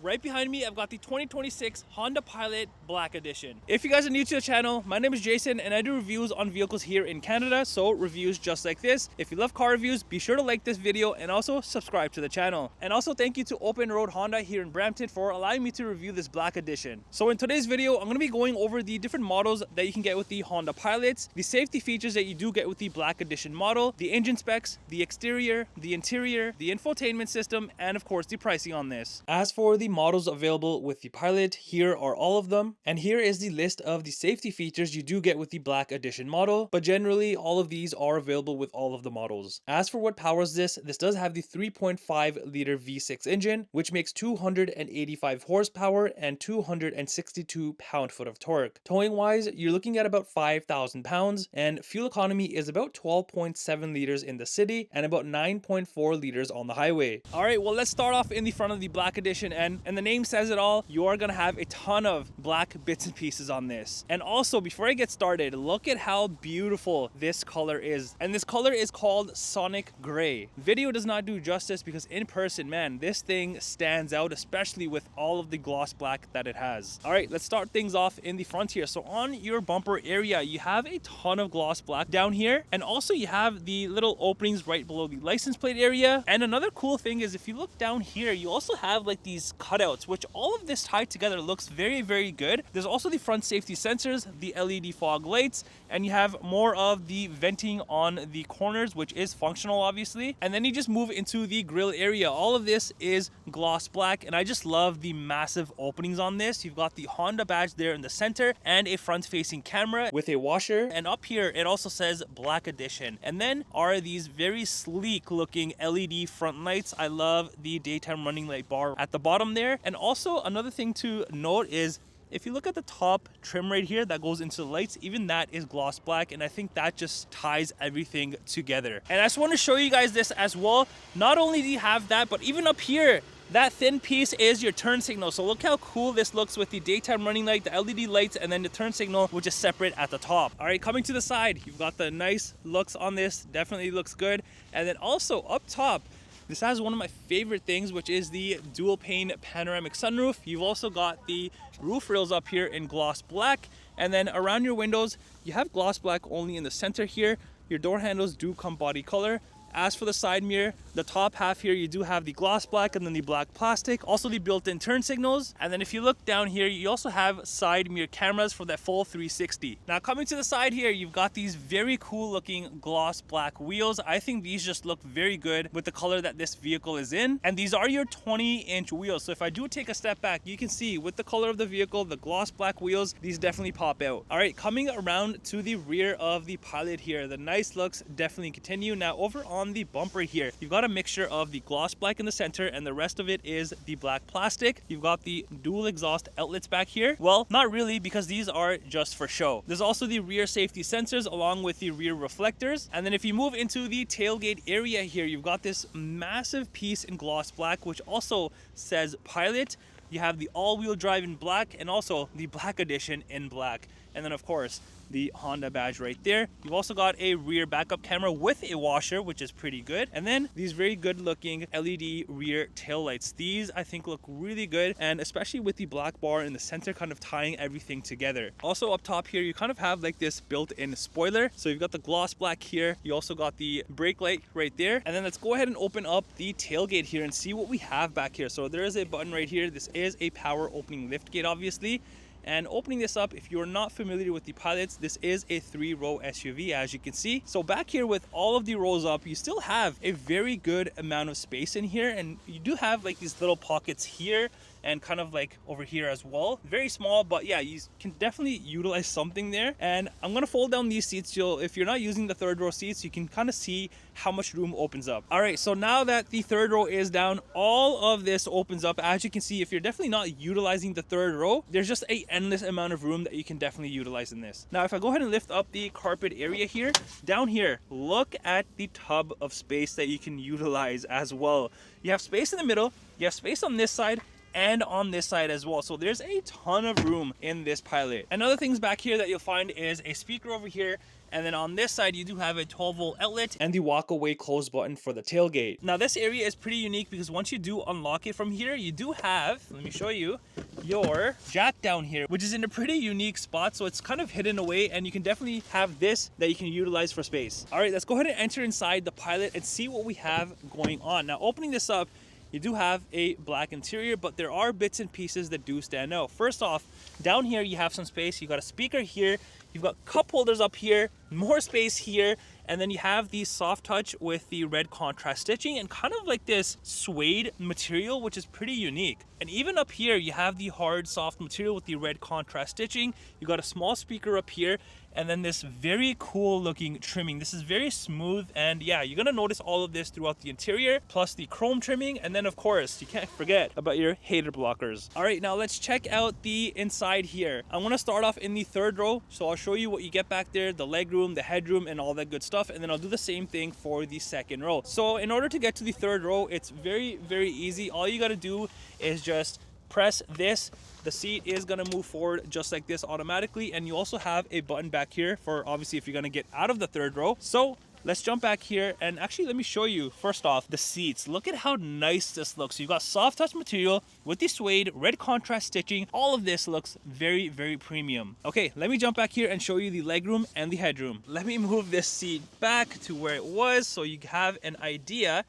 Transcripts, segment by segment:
right behind me, I've got the 2026 Honda Pilot Black Edition. If you guys are new to the channel, my name is Jason and I do reviews on vehicles here in Canada, so reviews just like this. If you love car reviews, be sure to like this video and also subscribe to the channel. And also thank you to OpenRoad Honda here in Brampton for allowing me to review this Black Edition. So in today's video, I'm going to be going over the different models that you can get with the Honda Pilots, the safety features that you do get with the Black Edition model, the engine specs, the exterior, the interior, the infotainment system, and of course the pricing on this. As for the models available with the Pilot, here are all of them, and here is the list of the safety features you do get with the Black Edition model, but generally all of these are available with all of the models. As for what powers this does have the 3.5 liter V6 engine, which makes 285 horsepower and 262 pound-foot of torque. Towing wise, you're looking at about 5,000 pounds, and fuel economy is about 12.7 liters in the city and about 9.4 liters on the highway. All right, well, let's start off in the front of the Black Edition, and the name says it all. You are gonna have a ton of black bits and pieces on this. And also, before I get started, look at how beautiful this color is. And this color is called Sonic Gray. Video does not do justice because in person, man, this thing stands out, especially with all of the gloss black that it has. All right, let's start things off in the front here. So on your bumper area, you have a ton of gloss black down here, and also you have the little openings right below the license plate area. And another cool thing is if you look down here, you also have like these cutouts, which all of this tied together looks very, very good. There's also the front safety sensors, the LED fog lights, and you have more of the venting on the corners, which is functional obviously. And then you just move into the grille area. All of this is gloss black, and I just love the massive openings on this. You've got the Honda badge there in the center and a front facing camera with a washer, and up here it also says Black Edition. And then are these very sleek looking LED front lights. I love the daytime running light bar at the bottom there. And also another thing to note is if you look at the top trim right here that goes into the lights, even that is gloss black, and I think that just ties everything together. And I just want to show you guys this as well. Not only do you have that, but even up here, that thin piece is your turn signal. So look how cool this looks with the daytime running light, the LED lights, and then the turn signal, which is separate at the top. All right, coming to the side, you've got the nice looks on this. Definitely looks good. And then also up top, this has one of my favorite things, which is the dual pane panoramic sunroof. You've also got the roof rails up here in gloss black. And then around your windows, you have gloss black only in the center here. Your door handles do come body color. As for the side mirror, the top half here, you do have the gloss black and then the black plastic. Also the built-in turn signals. And then if you look down here, you also have side mirror cameras for that full 360. Now coming to the side here, you've got these very cool looking gloss black wheels. I think these just look very good with the color that this vehicle is in. And these are your 20-inch wheels. So if I do take a step back, you can see with the color of the vehicle, the gloss black wheels, these definitely pop out. All right, coming around to the rear of the Pilot here, the nice looks definitely continue. Now over on the bumper here, you've got a mixture of the gloss black in the center and the rest of it is the black plastic. You've got the dual exhaust outlets back here. Well, not really, because these are just for show. There's also the rear safety sensors along with the rear reflectors. And then if you move into the tailgate area here, you've got this massive piece in gloss black, which also says Pilot. You have the all-wheel drive in black and also the Black Edition in black. And then of course, the Honda badge right there. You've also got a rear backup camera with a washer, which is pretty good. And then these very good looking LED rear taillights. These I think look really good, and especially with the black bar in the center kind of tying everything together. Also up top here, you kind of have like this built-in spoiler. So you've got the gloss black here. You also got the brake light right there. And then let's go ahead and open up the tailgate here and see what we have back here. So there is a button right here. This is a power opening lift gate, obviously. And opening this up, if you're not familiar with the Pilots, this is a 3-row SUV, as you can see. So back here with all of the rows up, you still have a very good amount of space in here. And you do have like these little pockets here and kind of like over here as well. Very small, but yeah, you can definitely utilize something there. And I'm gonna fold down these seats. If you're not using the third row seats, you can kind of see how much room opens up. All right, so now that the third row is down, all of this opens up. As you can see, if you're definitely not utilizing the third row, there's just an endless amount of room that you can definitely utilize in this. Now, if I go ahead and lift up the carpet area here, down here, look at the tub of space that you can utilize as well. You have space in the middle, you have space on this side, and on this side as well. So there's a ton of room in this Pilot. And other things back here that you'll find is a speaker over here And then on this side, you do have a 12-volt outlet and the walk away close button for the tailgate. Now this area is pretty unique because once you do unlock it from here, you do have, let me show you, your jack down here, which is in a pretty unique spot. So it's kind of hidden away, and you can definitely have this that you can utilize for space. All right, let's go ahead and enter inside the Pilot and see what we have going on. Now opening this up, you do have a black interior, but there are bits and pieces that do stand out. First off, down here you have some space. You got a speaker here, you've got cup holders up here, more space here, and then you have the soft touch with the red contrast stitching and kind of like this suede material, which is pretty unique. And even up here, you have the hard soft material with the red contrast stitching. You got a small speaker up here, and then this very cool looking trimming. This is very smooth, and yeah, you're gonna notice all of this throughout the interior, plus the chrome trimming, and then of course, you can't forget about your hater blockers. All right, now let's check out the inside here. I wanna start off in the third row, so I'll show you what you get back there, the legroom, the headroom, and all that good stuff, and then I'll do the same thing for the second row. So in order to get to the third row, it's very, very easy. All you gotta do is just press this. The seat is gonna move forward just like this automatically, and you also have a button back here for obviously if you're gonna get out of the third row. So let's jump back here, and actually let me show you first off the seats. Look at how nice this looks. So you've got soft touch material with the suede, red contrast stitching. All of this looks very, very premium. Okay, let me jump back here and show you the legroom and the headroom. Let me move this seat back to where it was so you have an idea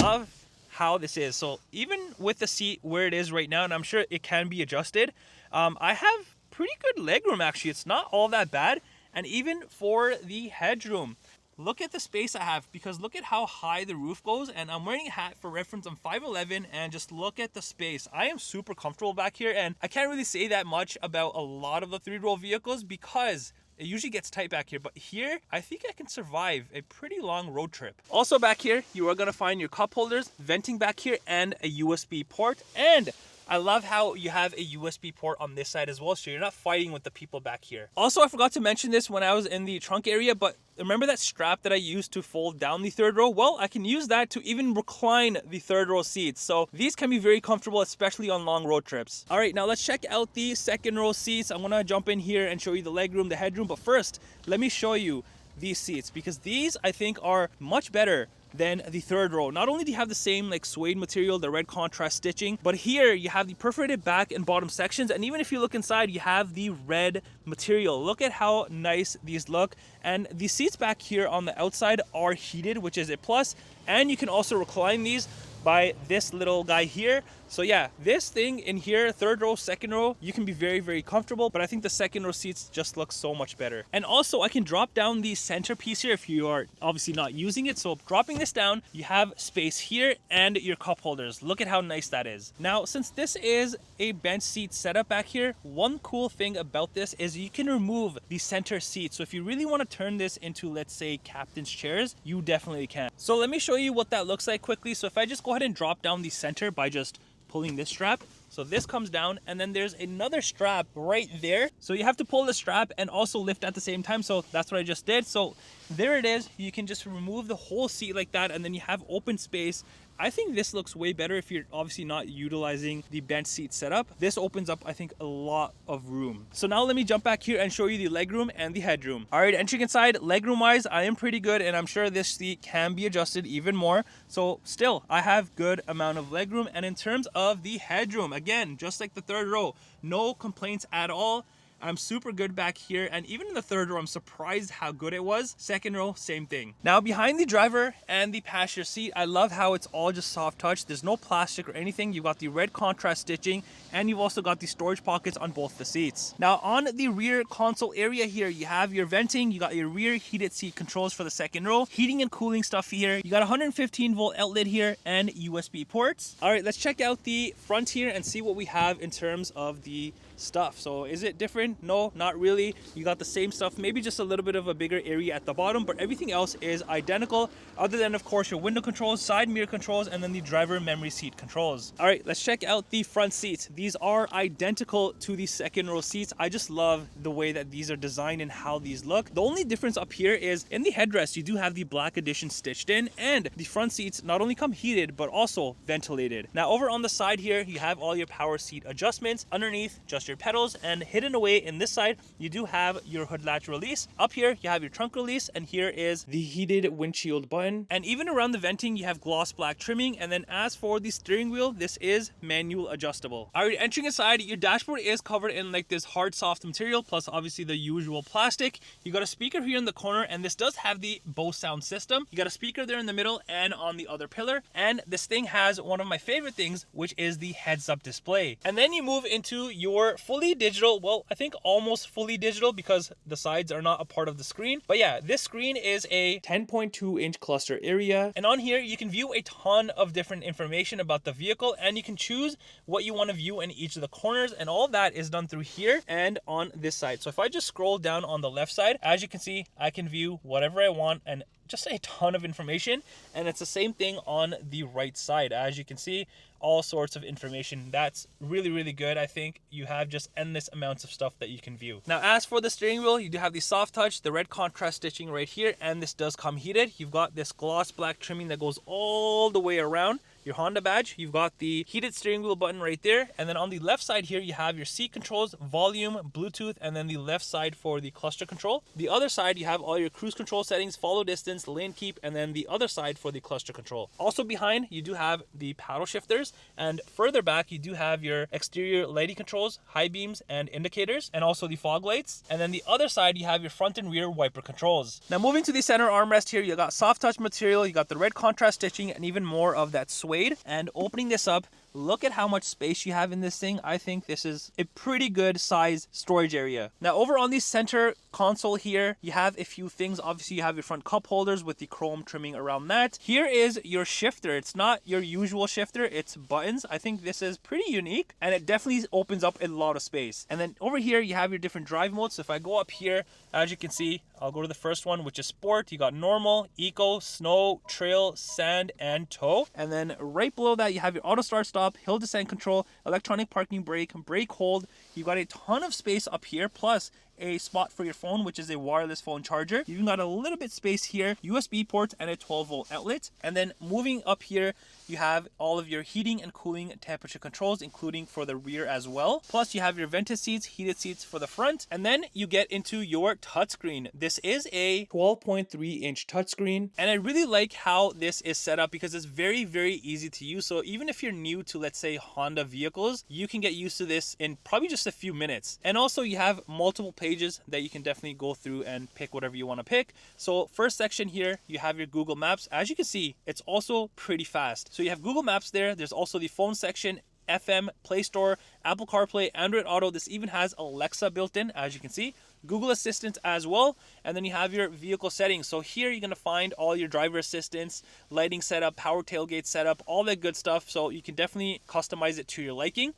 of how this is. So even with the seat where it is right now, and I'm sure it can be adjusted, I have pretty good legroom actually. It's not all that bad. And even for the headroom, look at the space I have, because look at how high the roof goes. And I'm wearing a hat for reference. I'm 5'11", and just look at the space. I am super comfortable back here, and I can't really say that much about a lot of the three-row vehicles because it usually gets tight back here, but here, I think I can survive a pretty long road trip. Also back here, you are gonna find your cup holders, venting back here, and a USB port. And I love how you have a USB port on this side as well, so you're not fighting with the people back here. Also, I forgot to mention this when I was in the trunk area, but remember that strap that I used to fold down the third row? Well, I can use that to even recline the third row seats. So these can be very comfortable, especially on long road trips. All right, now let's check out the second row seats. I'm gonna jump in here and show you the legroom, the headroom, but first, let me show you these seats, because these I think are much better than the third row. Not only do you have the same like suede material, the red contrast stitching, but here you have the perforated back and bottom sections, and even if you look inside, you have the red material. Look at how nice these look. And the seats back here on the outside are heated, which is a plus, and you can also recline these by this little guy here. So yeah, this thing in here, third row, second row, you can be very, very comfortable, but I think the second row seats just look so much better. And also I can drop down the center piece here if you are obviously not using it. So dropping this down, you have space here and your cup holders. Look at how nice that is. Now, since this is a bench seat setup back here, one cool thing about this is you can remove the center seat. So if you really want to turn this into, let's say, captain's chairs, you definitely can. So let me show you what that looks like quickly. So if I just go ahead and drop down the center by just pulling this strap, so this comes down, and then there's another strap right there, so you have to pull the strap and also lift at the same time. So that's what I just did. So there it is. You can just remove the whole seat like that, and then you have open space. I think this looks way better if you're obviously not utilizing the bench seat setup. This opens up, I think, a lot of room. So now let me jump back here and show you the legroom and the headroom. All right, entering inside, legroom wise, I am pretty good, and I'm sure this seat can be adjusted even more. So still, I have good amount of legroom. And in terms of the headroom, again, just like the third row, no complaints at all. I'm super good back here, and even in the third row, I'm surprised how good it was. Second row, same thing. Now behind the driver and the passenger seat, I love how it's all just soft touch. There's no plastic or anything. You've got the red contrast stitching, and you've also got the storage pockets on both the seats. Now on the rear console area here, you have your venting, you got your rear heated seat controls for the second row, heating and cooling stuff here. You got a 115 volt outlet here and USB ports. All right, let's check out the front here and see what we have in terms of the stuff. So is it different? No, not really. You got the same stuff, maybe just a little bit of a bigger area at the bottom, but everything else is identical, other than of course your window controls, side mirror controls, and then the driver memory seat controls. All right, let's check out the front seats. These are identical to the second row seats. I just love the way that these are designed and how these look. The only difference up here is in the headrest, you do have the black edition stitched in, and the front seats not only come heated, but also ventilated. Now over on the side here, you have all your power seat adjustments. Underneath, just your your pedals, and hidden away in this side, you do have your hood latch release. Up here, you have your trunk release, and here is the heated windshield button. And even around the venting, you have gloss black trimming. And then as for the steering wheel, this is manual adjustable. All right, entering inside, your dashboard is covered in like this hard soft material, plus obviously the usual plastic. You got a speaker here in the corner, and this does have the Bose sound system. You got a speaker there in the middle and on the other pillar. And this thing has one of my favorite things, which is the heads-up display. And then you move into your fully digital, well, I think almost fully digital because the sides are not a part of the screen. But yeah, this screen is a 10.2-inch cluster area. And on here, you can view a ton of different information about the vehicle, and you can choose what you want to view in each of the corners. And all that is done through here and on this side. So if I just scroll down on the left side, as you can see, I can view whatever I want and just a ton of information. And it's the same thing on the right side. As you can see, all sorts of information. That's really, really good. I think you have just endless amounts of stuff that you can view. Now, as for the steering wheel, you do have the soft touch, the red contrast stitching right here, and this does come heated. You've got this gloss black trimming that goes all the way around your Honda badge. You've got the heated steering wheel button right there. And then on the left side here, you have your seat controls, volume, Bluetooth, and then the left side for the cluster control. The other side, you have all your cruise control settings, follow distance, lane keep, and then the other side for the cluster control. Also behind, you do have the paddle shifters, and further back, you do have your exterior lighting controls, high beams, and indicators, and also the fog lights. And then the other side, you have your front and rear wiper controls. Now moving to the center armrest here, you got soft touch material, you got the red contrast stitching, and even more of that suede. And opening this up, look at how much space you have in this thing. I think this is a pretty good size storage area. Now over on the center console here, you have a few things. Obviously you have your front cup holders with the chrome trimming around that. Here is your shifter. It's not your usual shifter, it's buttons. I think this is pretty unique, and it definitely opens up a lot of space. And then over here you have your different drive modes. So if I go up here, as you can see, I'll go to the first one, which is sport. You got normal, eco, snow, trail, sand, and tow. And then right below that, you have your auto start stop, hill descent control, electronic parking brake, brake hold. You've got a ton of space up here, plus a spot for your phone, which is a wireless phone charger. You've even got a little bit space here, USB ports, and a 12-volt outlet. And then moving up here, you have all of your heating and cooling temperature controls, including for the rear as well. Plus you have your vented seats, heated seats for the front. And then you get into your touchscreen. This is a 12.3-inch touchscreen. And I really like how this is set up because it's very, very easy to use. So even if you're new to, let's say, Honda vehicles, you can get used to this in probably just a few minutes. And also you have multiple pages that you can definitely go through and pick whatever you want to pick. So first section here, you have your Google Maps. As you can see, it's also pretty fast. So you have Google Maps there. There's also the phone section, FM, Play Store, Apple CarPlay, Android Auto. This even has Alexa built in, as you can see. Google Assistant as well. And then you have your vehicle settings. So here you're going to find all your driver assistance, lighting setup, power tailgate setup, all that good stuff. So you can definitely customize it to your liking.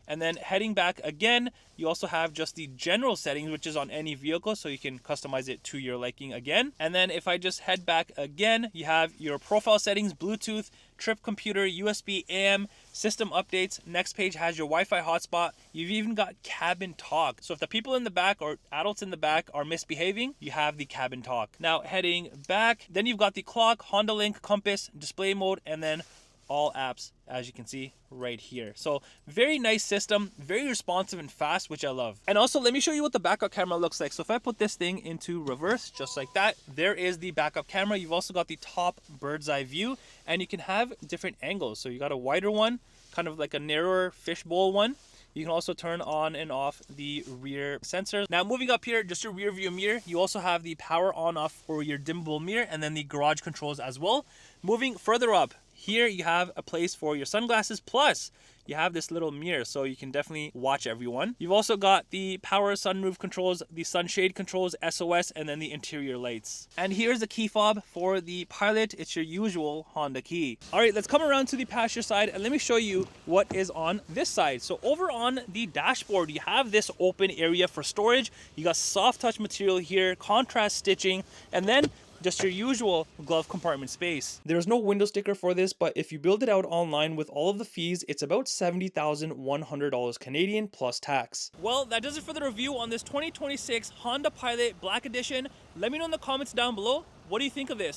And then heading back again, you also have just the general settings, which is on any vehicle, so you can customize it to your liking again. And then if I just head back again, you have your profile settings, Bluetooth, trip computer, USB, AM, system updates. Next page has your Wi-Fi hotspot. You've even got cabin talk. So if the people in the back or adults in the back are misbehaving, you have the cabin talk. Now heading back, then you've got the clock, Honda Link, compass, display mode, and then all apps, as you can see right here. So very nice system, very responsive and fast, which I love. And also let me show you what the backup camera looks like. So if I put this thing into reverse, just like that, there is the backup camera. You've also got the top bird's eye view, and you can have different angles. So you got a wider one, kind of like a narrower fishbowl one. You can also turn on and off the rear sensors. Now moving up here, just your rear view mirror. You also have the power on off for your dimmable mirror, and then the garage controls as well. Moving further up, here you have a place for your sunglasses, plus you have this little mirror, so you can definitely watch everyone. You've also got the power sunroof controls, the sunshade controls, SOS, and then the interior lights. And here's the key fob for the Pilot. It's your usual Honda key. All right, let's come around to the passenger side and let me show you what is on this side. So over on the dashboard, you have this open area for storage. You got soft touch material here, contrast stitching, and then just your usual glove compartment space. There's no window sticker for this, but if you build it out online with all of the fees, it's about $70,100 Canadian plus tax. Well, that does it for the review on this 2026 Honda Pilot Black Edition. Let me know in the comments down below, what do you think of this?